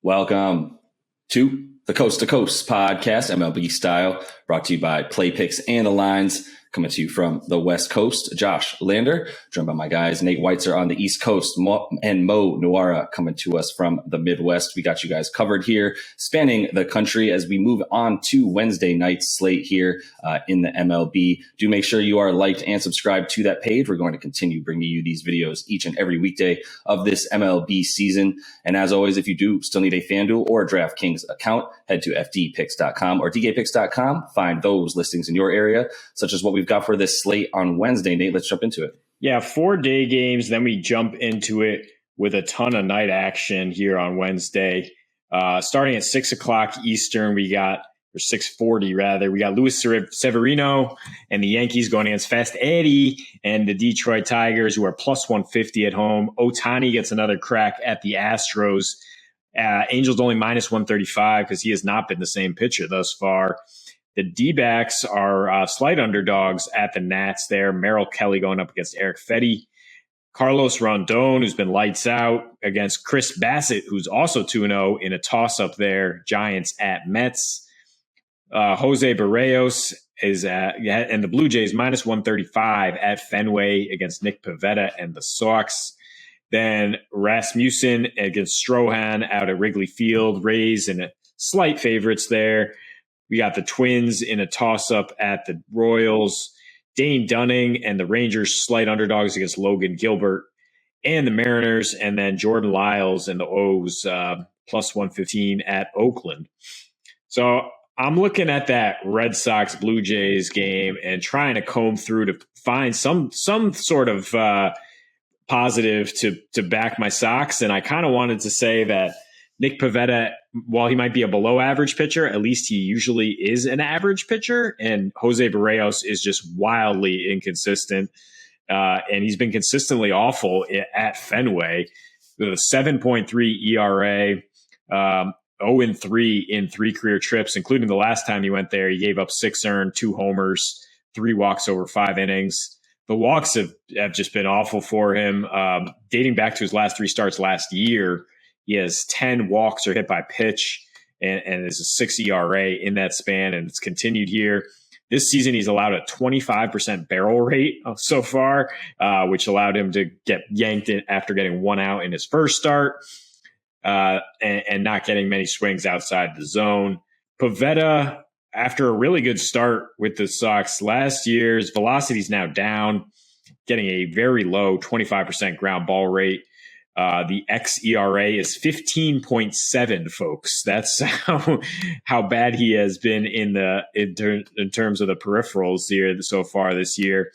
Welcome to the Coast to Coast podcast, MLB style, brought to you by Play Picks and the Lines. Coming to you from the West Coast, Josh Lander, joined by my guys, Nate Weitzer on the East Coast, and Mo Nuara coming to us from the Midwest. We got you guys covered here, spanning the country as we move on to Wednesday night's slate here in the MLB. Do make sure you are liked and subscribed to that page. We're going to continue bringing you these videos each and every weekday of this MLB season. And as always, if you do still need a FanDuel or a DraftKings account, head to fdpicks.com or dkpicks.com. Find those listings in your area, such as what we've got for this slate on Wednesday. Nate, let's jump into it. Yeah, 4 day games. Then we jump into it with a ton of night action here on Wednesday. Starting at 6 o'clock Eastern, or 6:40 rather, we got Luis Severino and the Yankees going against Fast Eddie and the Detroit Tigers, who are plus 150 at home. Ohtani gets another crack at the Astros. Angels only minus 135 because he has not been the same pitcher thus far. The D-backs are slight underdogs at the Nats there. Merrill Kelly going up against Eric Fetty. Carlos Rondon, who's been lights out, against Chris Bassett, who's also 2-0 in a toss-up there. Giants at Mets. Jose Barrios is and the Blue Jays minus 135 at Fenway against Nick Pivetta and the Sox. Then Rasmussen against Strohan out at Wrigley Field. Rays and slight favorites there. We got the Twins in a toss-up at the Royals. Dane Dunning and the Rangers slight underdogs against Logan Gilbert and the Mariners. And then Jordan Lyles and the O's plus 115 at Oakland. So I'm looking at that Red Sox Blue Jays game and trying to comb through to find some sort of positive to back my Sox. And I kind of wanted to say that Nick Pivetta, while he might be a below average pitcher, at least he usually is an average pitcher. And Jose Barrios is just wildly inconsistent. And he's been consistently awful at Fenway. The 7.3 ERA, 0-3 in 3 career trips, including the last time he went there. He gave up 6 earned, 2 homers, 3 walks over 5 innings. The walks have just been awful for him. Dating back to his last 3 starts last year, he has 10 walks or hit by pitch and is a 6 ERA in that span, and it's continued here. This season, he's allowed a 25% barrel rate so far, which allowed him to get yanked in after getting 1 out in his first start and not getting many swings outside the zone. Pivetta, after a really good start with the Sox last year, his velocity is now down, getting a very low 25% ground ball rate. The xERA is 15.7, folks. That's how bad he has been in terms of the peripherals here so far this year.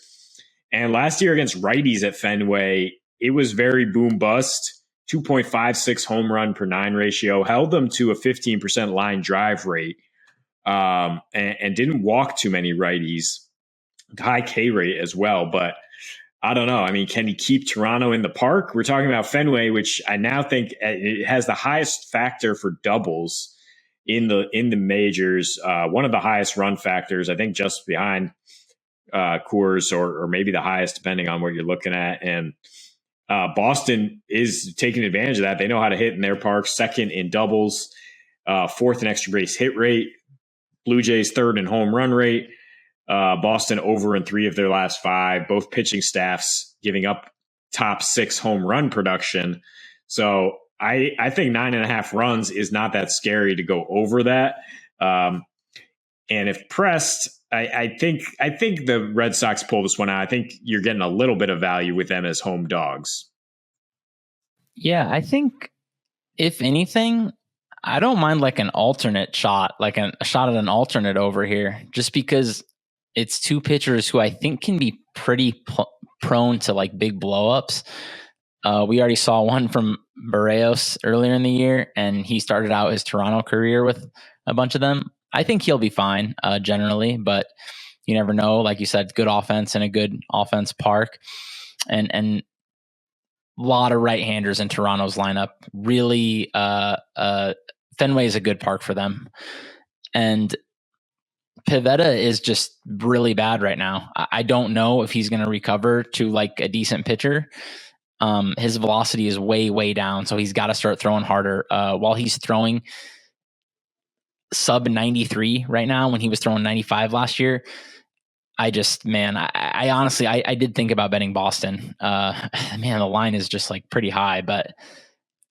And last year against righties at Fenway, it was very boom bust. 2.56 home run per 9 ratio, held them to a 15% line drive rate, and didn't walk too many righties. High K rate as well, but I don't know. I mean, can he keep Toronto in the park? We're talking about Fenway, which I now think it has the highest factor for doubles in the majors. One of the highest run factors, I think, just behind Coors, or maybe the highest, depending on where you're looking at. And Boston is taking advantage of that. They know how to hit in their park. 2nd in doubles, 4th in extra base hit rate. Blue Jays 3rd in home run rate. Boston over in 3 of their last 5, both pitching staffs giving up top 6 home run production. So I think 9.5 runs is not that scary to go over that. And if pressed, I think the Red Sox pull this one out. I think you're getting a little bit of value with them as home dogs. Yeah, I think if anything, I don't mind like an alternate shot, like a shot at an alternate over here, just because it's 2 pitchers who I think can be pretty prone to like big blowups. We already saw one from Barrios earlier in the year, and he started out his Toronto career with a bunch of them. I think he'll be fine generally, but you never know. Like you said, good offense and a good offense park, and a lot of right-handers in Toronto's lineup. Really, Fenway is a good park for them, and Pivetta is just really bad right now. I don't know if he's going to recover to like a decent pitcher. his velocity is way, way down. So he's got to start throwing harder. While he's throwing sub 93 right now, when he was throwing 95 last year, I honestly, I did think about betting Boston. Man, the line is just like pretty high, but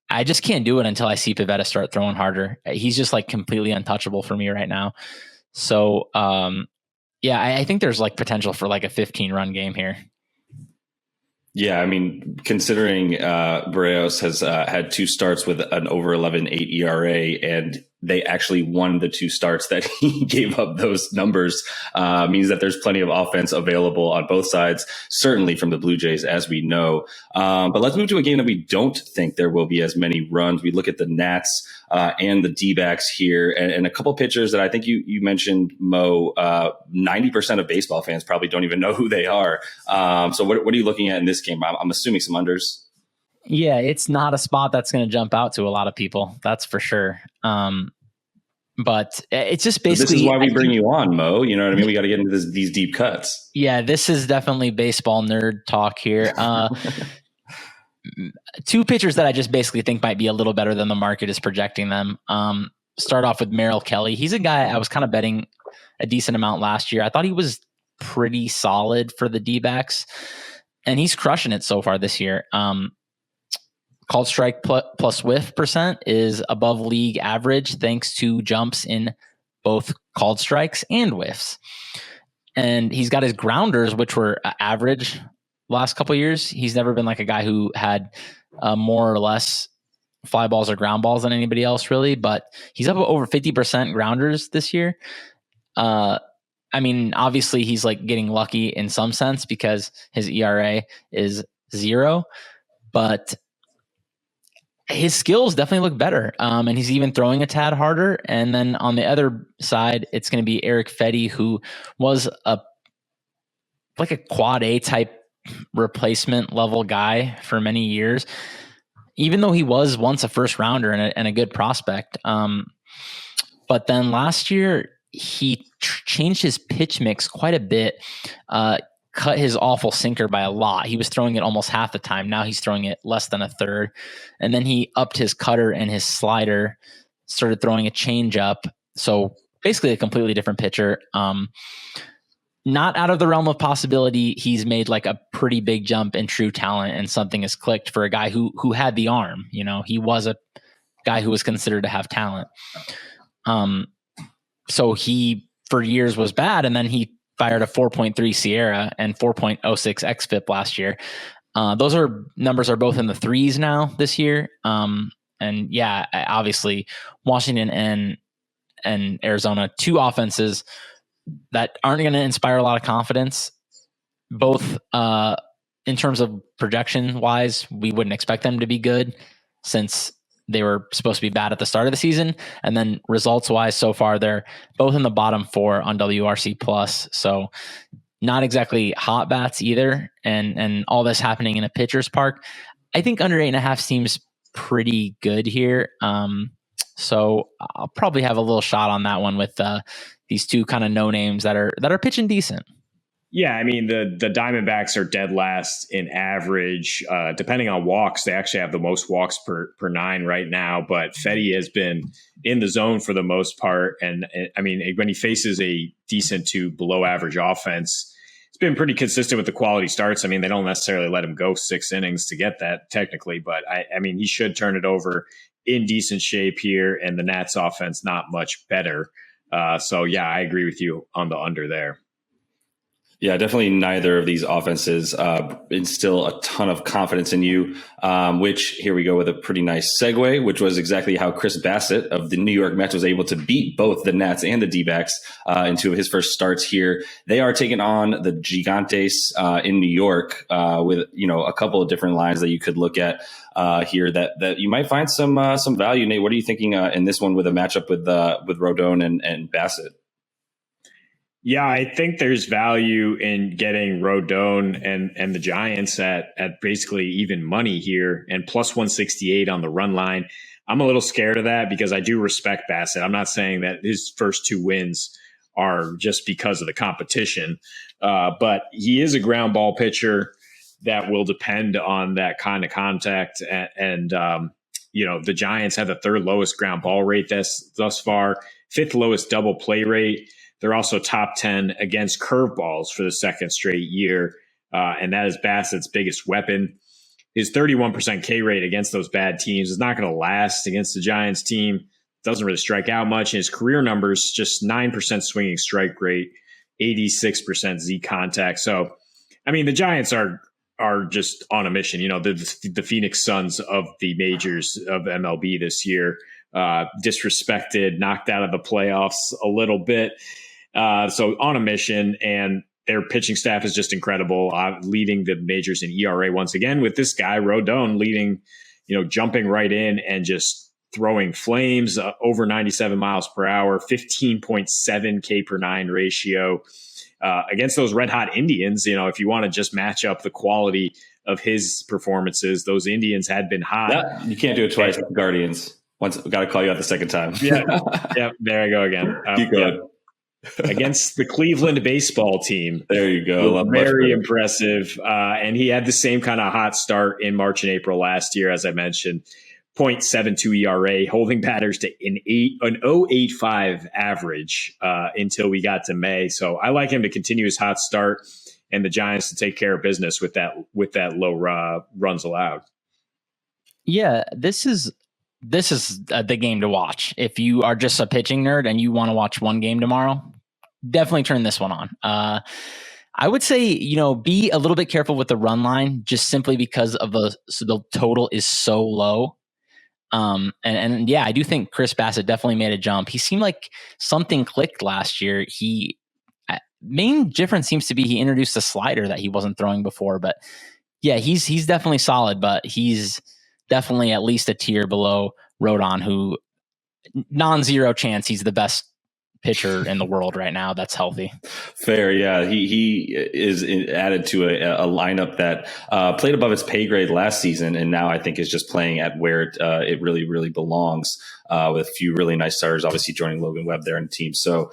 I just can't do it until I see Pivetta start throwing harder. He's just like completely untouchable for me right now. So, yeah, I think there's like potential for like a 15-run game here. Yeah, I mean, considering Barrios has had 2 starts with an over 11.8 ERA, and they actually won the 2 starts that he gave up those numbers, means that there's plenty of offense available on both sides, certainly from the Blue Jays, as we know. But let's move to a game that we don't think there will be as many runs. We look at the Nats and the D-backs here, and a couple pitchers that I think you mentioned, Mo. 90% of baseball fans probably don't even know who they are. So what are you looking at in this game? I'm assuming some unders. Yeah, it's not a spot that's going to jump out to a lot of people. That's for sure. But it's just basically. So this is why we bring you on, Mo. You know what I mean? We got to get into these deep cuts. Yeah, this is definitely baseball nerd talk here. 2 pitchers that I just basically think might be a little better than the market is projecting them. Start off with Merrill Kelly. He's a guy I was kind of betting a decent amount last year. I thought he was pretty solid for the D-backs, and he's crushing it so far this year. Called strike plus whiff percent is above league average thanks to jumps in both called strikes and whiffs. And he's got his grounders, which were average last couple of years. He's never been like a guy who had more or less fly balls or ground balls than anybody else, really. But he's up over 50% grounders this year. I mean, obviously he's like getting lucky in some sense because his ERA is 0, but his skills definitely look better. And he's even throwing a tad harder. And then on the other side, it's going to be Eric Fetty, who was a quad A type replacement level guy for many years, even though he was once a first rounder and a good prospect. But then last year he changed his pitch mix quite a bit, cut his awful sinker by a lot. He was throwing it almost half the time. Now he's throwing it less than a third. And then he upped his cutter and his slider, started throwing a changeup. So basically a completely different pitcher. Not out of the realm of possibility. He's made like a pretty big jump in true talent, and something has clicked for a guy who had the arm. You know, he was a guy who was considered to have talent. So he for years was bad, and then he fired a 4.3 Sierra and 4.06 xFIP last year. Those numbers are both in the 3s now this year. And yeah, obviously Washington and Arizona, 2 offenses that aren't going to inspire a lot of confidence, both in terms of projection wise. We wouldn't expect them to be good since they were supposed to be bad at the start of the season. And then results wise, so far, they're both in the bottom 4 on WRC plus. So not exactly hot bats either. And all this happening in a pitcher's park. I think under 8.5 seems pretty good here. So I'll probably have a little shot on that one with these 2 kind of no names that are pitching decent. Yeah, I mean, the Diamondbacks are dead last in average. Depending on walks, they actually have the most walks per 9 right now. But Fetty has been in the zone for the most part. And I mean, when he faces a decent to below average offense, it's been pretty consistent with the quality starts. I mean, they don't necessarily let him go 6 innings to get that technically. But I mean, he should turn it over in decent shape here. And the Nats offense not much better. So, yeah, I agree with you on the under there. Yeah, definitely neither of these offenses instill a ton of confidence in you, which here we go with a pretty nice segue, which was exactly how Chris Bassett of the New York Mets was able to beat both the Nats and the D-backs in 2 of his first starts here. They are taking on the Gigantes in New York with, you know, a couple of different lines that you could look at here that you might find some value. Nate, what are you thinking in this one with a matchup with Rodon and Bassett? Yeah, I think there's value in getting Rodon and the Giants at basically even money here and plus 168 on the run line. I'm a little scared of that because I do respect Bassett. I'm not saying that his first 2 wins are just because of the competition, but he is a ground ball pitcher. that will depend on that kind of contact. And the Giants have the third lowest ground ball rate thus far, fifth lowest double play rate. They're also top 10 against curveballs for the second straight year. And that is Bassett's biggest weapon. His 31% K rate against those bad teams is not going to last against the Giants team. Doesn't really strike out much. And his career numbers, just 9% swinging strike rate, 86% Z contact. So, I mean, the Giants are just on a mission. The Phoenix Suns of the majors of MLB this year, disrespected, knocked out of the playoffs a little bit. So on a mission, and their pitching staff is just incredible, leading the majors in ERA once again with this guy, Rodon, leading, jumping right in and just throwing flames, over 97 miles per hour, 15.7 K per 9 ratio against those red hot Indians. If you want to just match up the quality of his performances, those Indians had been hot. Yeah, you can't do it twice with the Guardians. Once, got to call you out the second time. Yeah, there I go again. Keep going. Against the Cleveland baseball team. There you go. Very impressive. And he had the same kind of hot start in March and April last year, as I mentioned. 0.72 ERA, holding batters to an 0.85 average until we got to May. So I like him to continue his hot start and the Giants to take care of business with that low runs allowed. Yeah, this is the game to watch. If you are just a pitching nerd and you want to watch one game tomorrow, definitely turn this one on. I would say, be a little bit careful with the run line, just simply because of the total is so low. And yeah, I do think Chris Bassett definitely made a jump. He seemed like something clicked last year. Main difference seems to be he introduced a slider that he wasn't throwing before. But yeah, he's definitely solid, but he's definitely at least a tier below Rodon, who non-zero chance he's the best pitcher in the world right now that's healthy. Fair, yeah. He is added to a lineup that played above its pay grade last season, and now I think is just playing at where it really, really belongs, with a few really nice starters, obviously joining Logan Webb there in the team. So,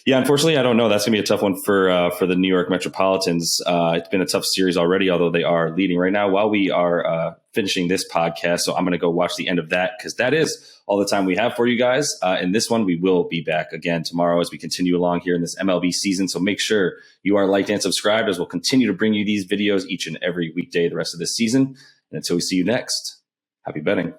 yeah, unfortunately, I don't know. That's going to be a tough one for the New York Metropolitans. It's been a tough series already, although they are leading right now while we are finishing this podcast. So I'm going to go watch the end of that, because that is all the time we have for you guys. In this one, we will be back again tomorrow as we continue along here in this MLB season. So make sure you are liked and subscribed, as we'll continue to bring you these videos each and every weekday the rest of this season. And until we see you next, happy betting.